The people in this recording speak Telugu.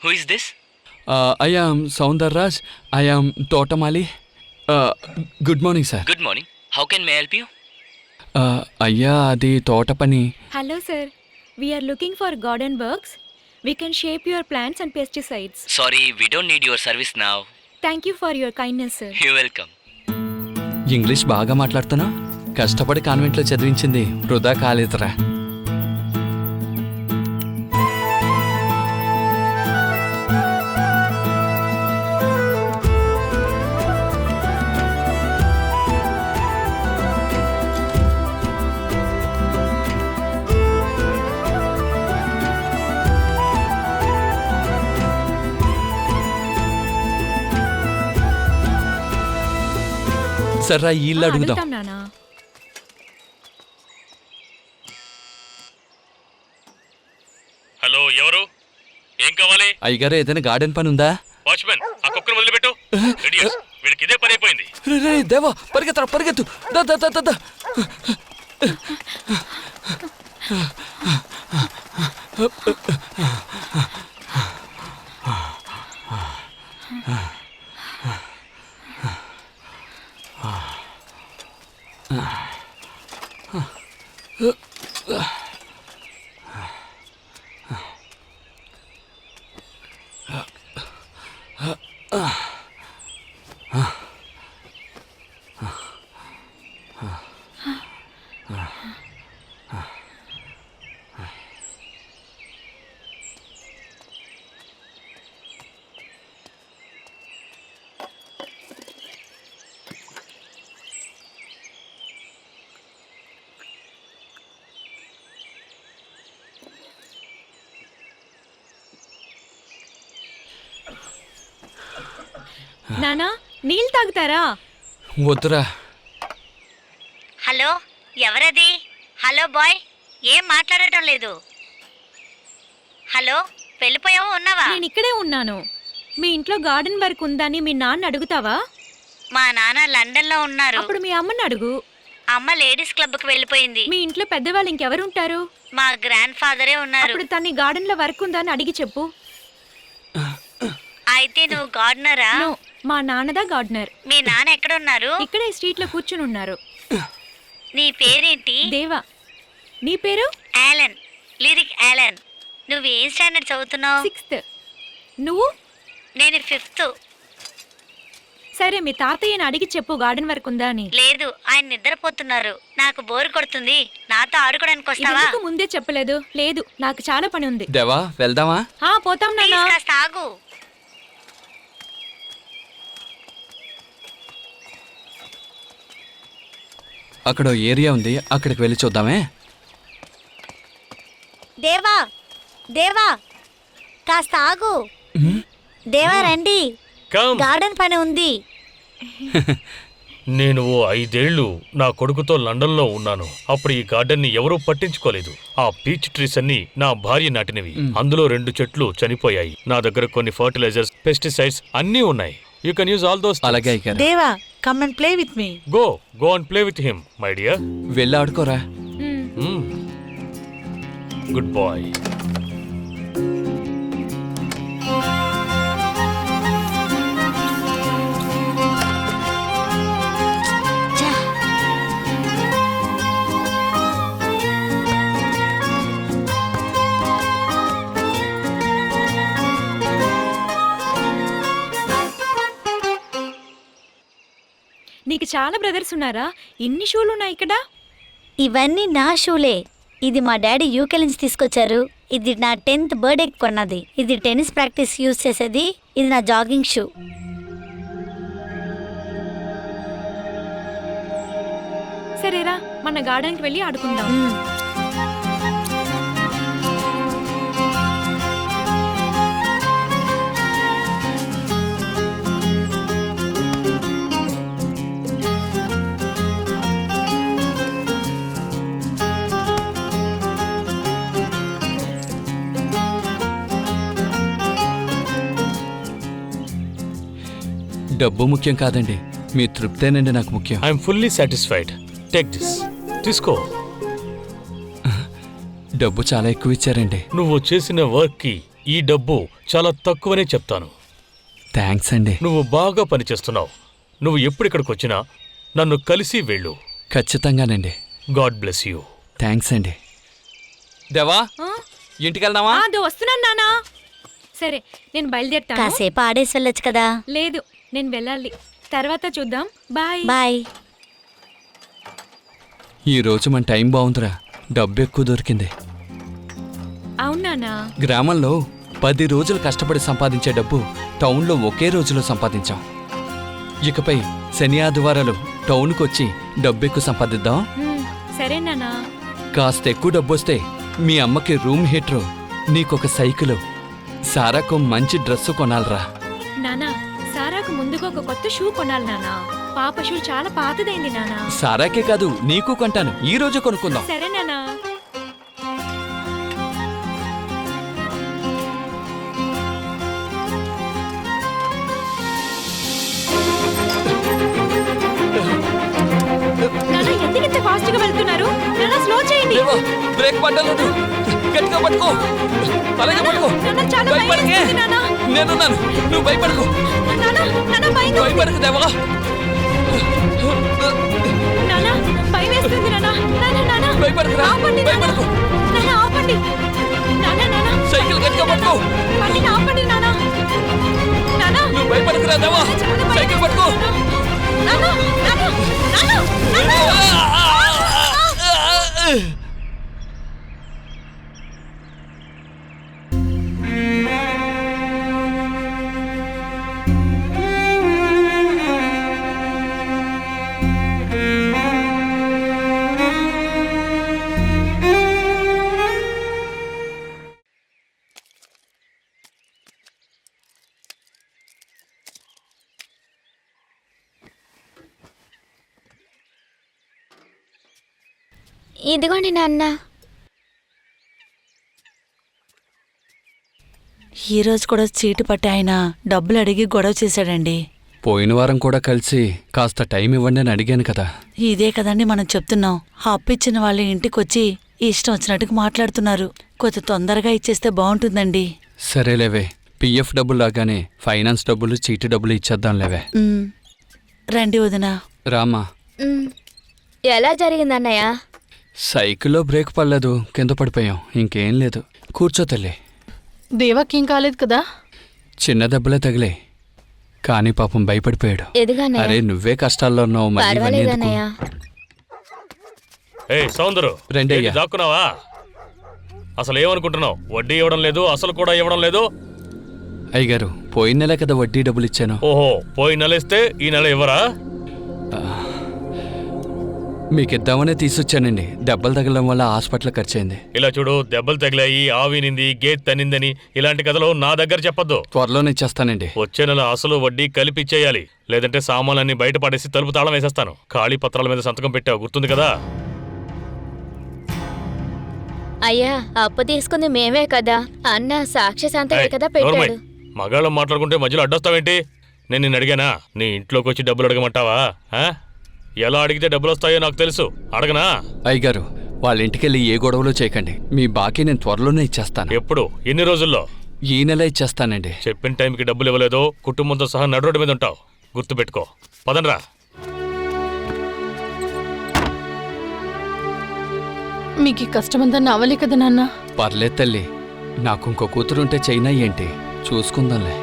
Who is this? I am Soundarraj. I am తోటమాలి. Good morning sir. Good morning. How can may help you? అయ్యా అది తోట పని. Hello sir, we are looking for garden works. We can shape your plants and pesticides. Sorry, we don't need your service now. Thank you for your kindness sir. You welcome. English బాగా మాట్లాడుతున్నా. కష్టపడి కాన్వెంట్లో చదివించింది వృధా కాలేదురా. సర్రా ఈ ఇల్లు అడుగుదాం. అడుగుతాం నానా. హలో, ఎవరు? ఏం కావాలి? అయ్యగారు ఏదైనా గార్డెన్ పని ఉందా? వాచ్మెన్, ఆ కుక్కను వదిలిపెట్టు. Idiots, వీళ్ళకి ఇదే పని అయిపోయింది. రే దేవా, పరిగెత్తరా పరిగెత్తు. దా దా దా దా దా. నానా, నీళ్ళు తాగుతారా? వద్దురా. హలో, ఎవరది? హలో బాయ్, ఏం మాట్లాడటం లేదు. హలో, వెళ్ళిపోయావా ఉన్నావా? నేను ఇక్కడే ఉన్నాను. మీ ఇంట్లో గార్డెన్ వర్క్ ఉందని మీ నాన్న అడుగుతావా? మా నాన్న లండన్లో ఉన్నారు. అప్పుడు మీ అమ్మని అడుగు. అమ్మ లేడీస్ క్లబ్కి వెళ్ళిపోయింది. మీ ఇంట్లో పెద్దవాళ్ళు ఇంకెవరు ఉంటారు? మా గ్రాండ్ ఫాదరే ఉన్నారు. అప్పుడు తన్ని గార్డెన్ లో వర్క్ ఉందని అడిగి చెప్పు. అయితే నువ్వు గార్డనరా? నో, మా నాన్నదా గార్డెనర్. మీ నాన్న ఎక్కడ ఉన్నారు? ఇక్కడే స్ట్రీట్ లో కూర్చుని ఉన్నారు. నీ పేరేంటి? దేవా. నీ పేరు? యాలన్, లిరిక్ యాలన్. నువ్వు ఏ స్టాండర్డ్ చదువుతున్నావు? 6th. నువ్వు? నేను 5th. సరే, మీ తాతయ్యని అడిగి చెప్పు గార్డెన్ వర్క్ ఉందా అని. లేదు, ఆయన నిద్రపోతున్నారు. నాకు బోర్ కొడుతుంది, నాతో ఆడుకోవడానికి వస్తావా? ఎందుకు ముందే చెప్పలేదు? లేదు, నాకు చాలా పని ఉంది. దేవా, వెళ్దామా? పోతాం ప్లీజ్ నాన్న. కాస్త ఆగు. అక్కడ ఏరియా ఉంది, అక్కడికి వెళ్ళి చూద్దామే. దేవా, దేవా, కాస్త ఆగు. దేవా రండి, కమ్. గార్డెన్ పని ఉంది. నేను ఓ 5 ఏళ్ళు నా కొడుకుతో లండన్లో ఉన్నాను. అప్పుడు ఈ గార్డెన్ ని ఎవరూ పట్టించుకోలేదు. ఆ పీచ్ ట్రీస్ అన్ని నా భార్య నాటినవి. అందులో 2 చెట్లు చనిపోయాయి. నా దగ్గర కొన్ని ఫర్టిలైజర్స్, పెస్టిసైడ్స్ అన్నీ ఉన్నాయి. You can use all those. అలాగే అయ్యగారు. దేవా, come and play with me. Go and play with him my dear. వెళ్ళి ఆడుకోరా. Good bye. నీకు చాలా బ్రదర్స్ ఉన్నారా? ఇన్ని షూలు ఉన్నాయి ఇక్కడ. ఇవన్నీ నా షూలే. ఇది మా డాడీ యూకే నుంచి తీసుకొచ్చారు. ఇది నా 10th బర్త్డే కొన్నది. ఇది టెన్నిస్ ప్రాక్టీస్ యూజ్ చేసేది. ఇది నా జాగింగ్ షూ. సరేరా, మన గార్డెన్కి వెళ్ళి ఆడుకుందాం. డబ్బు ముఖ్యం కాదండి, మీ తృప్తేనండి నాకు ముఖ్యం. I'm fully satisfied. Take this, తీసుకో. డబ్బు చాలా ఎక్కువ ఇచ్చారండి. నువ్వు చేసిన వర్క్ కి ఈ డబ్బు చాలా తక్కువనే చెప్తాను. థ్యాంక్స్ అండి. నువ్వు బాగా పనిచేస్తున్నావు. నువ్వు ఎప్పుడిక్కడికి వచ్చినా నన్ను కలిసి వెళ్ళు. ఖచ్చితంగానండి. God bless you. థ్యాంక్స్ అండి. దేవా, ఇంటికి వెళ్దామా? అదో వస్తున్నాను నానా. సరే నేను బయలుదేరుతాను. కాసేపు ఆడేసి వెళ్ళొచ్చు కదా. లేదు నేను వెళ్ళాలి, తర్వాత చూద్దాం. బాయ్. బాయ్. ఈరోజు మన టైం బాగుందిరా, డబ్బు ఎక్కువ దొరికింది. అవునానా? గ్రామంలో 10 రోజులు కష్టపడి సంపాదించే డబ్బు టౌన్లో ఒకే రోజులో సంపాదించాం. ఇకపై శని ఆదివారాలు టౌన్కి వచ్చి డబ్బు ఎక్కువ సంపాదిద్దాం. సరే నానా. కాస్త ఎక్కువ డబ్బు వస్తే మీ అమ్మకి రూమ్ హీటరు, నీకొక సైకిలు, సారాకు మంచి డ్రెస్సు కొనాలరా. నానా, సారాకు ముందుగా ఒక కొత్త షూ కొనాలి నానా. పాప షూ చాలా పాతదైంది నానా. సారాకే కాదు, నీకు కొంటాను. ఈ రోజు కొనుక్కుందాం. సరే నానా. నానా, ఎందుకు ఇంత ఫాస్ట్ గా వెళ్తున్నారు? నానా, స్లో చేయండి. దేవా, బ్రేక్ పడ్డలేదు. గట్టిగా పట్టుకో. అలాగే పట్టుకో. నానా, చాలా భయం భయపడకే. వేస్తుంది నానా. నేనున్నాను, నువ్వు భయపడకు. నానా, నానా, భయం వేస్తుంది. భయపడకు దేవా. నానా, భయం వేస్తుంది నానా. నానా, నానా, భయపడకురా. ఆపండి నానా. భయపడకు. నానా, ఆపండి. నానా, నానా, సైకిల్ గట్టిగా పట్టుకో. బండిని ఆపండి నానా. నానా, నువ్వు భయపడకురా దేవా. చాలా భయం సైకిల్ పట్టుకో. నానా, నానా, నానా, నానా. ఇదిగోండి నాన్న. ఈరోజు కూడా చీటు పట్టి ఆయన డబ్బులు అడిగి గొడవ చేశాడండి. పోయిన వారం కూడా కలిసి కాస్త టైం ఇవ్వండి అని అడిగాను కదా. ఇదే కదండి మనం చెప్తున్నాం. ఆ అప్పిచ్చిన వాళ్ళ ఇంటికి వచ్చి ఇష్టం వచ్చినట్టుగా మాట్లాడుతున్నారు. కొంచెం తొందరగా ఇచ్చేస్తే బాగుంటుందండి. సరేలేవే, పిఎఫ్ డబ్బులు లాగానే ఫైనాన్స్ డబ్బులు, చీటీ డబ్బులు ఇచ్చేద్దాంలేవే. రండి వదినా. రామా. ఎలా జరిగిందన్నయ్య? సైకిల్లో బ్రేక్ పడలేదు, కింద పడిపోయాం. ఇంకేం లేదు, కూర్చో తల్లి. దేవాకేం కాలేదు కదా? చిన్న దెబ్బలే తగిలే, కానీ పాపం భయపడిపోయాడు. అరే నువ్వే కష్టాల్లో ఉన్నావు, మళ్ళీ ఇవన్నీ ఎందుకు? ఏయ్ సౌందరు, రండి అయ్యా. ఏంటి దాక్కున్నావా? అసలు ఏమనుకుంటున్నావు? వడ్డీ ఇవ్వడం లేదు, అసలు కూడా ఇవ్వడం లేదు. అయ్యగారు, పోయిన నెల కదా వడ్డీ డబ్బులు ఇచ్చాను. ఓహో, పోయిన నెల ఇస్తే ఈ నెల ఇవ్వరా? మీకిద్దామనే తీసుకొచ్చానండి. దెబ్బలు తగలడం వల్ల హాస్పిటల్ ఖర్చయింది. ఇలా చూడు, దెబ్బలు తగిలాయి, ఆవినింది, గేట్ తనిందని ఇలాంటి కథలు నా దగ్గర చెప్పొద్దు. త్వరలోనే ఇచ్చేస్తానండి. వచ్చే నెల అసలు వడ్డీ కలిపి ఇచ్చేయాలి, లేదంటే సామాన్లన్నీ బయట పడేసి తలుపు తాళం వేసేస్తాను. ఖాళీ పత్రాల మీద సంతకం పెట్టావు, గుర్తుంది కదా? అయ్యా, అప్పు తీసుకుంది మేమే కదా. అన్న సాక్షి సంతకే కదా పెట్టాడు. మగాళ్ళం మాట్లాడుకుంటే మధ్యలో అడ్డొస్తావేంటి? నేను నిన్ను అడిగానా? నీ ఇంట్లోకి వచ్చి డబ్బులు అడగమంటావా? ఎలా అడిగితే డబ్బులు వస్తాయో నాకు తెలుసు, అడగనా? అయ్యగారు, వాళ్ళ ఇంటికెళ్ళి ఏ గొడవలు చేయకండి. మీ బాకీ నేను త్వరలోనే ఇచ్చేస్తాను. ఎప్పుడు? ఎన్ని రోజుల్లో? ఈ నెల ఇచ్చేస్తానండి. చెప్పిన టైంకి డబ్బులు ఇవ్వలేదో కుటుంబంతో సహా నడు మీద ఉంటావు, గుర్తుపెట్టుకో. పదండ్రా. మీకు కష్టమంతా నవ్వలే కదా నాన్న. పర్లేదు తల్లి, నాకు ఇంకో కూతురుంటే చైనా ఏంటి, చూసుకుందాంలే.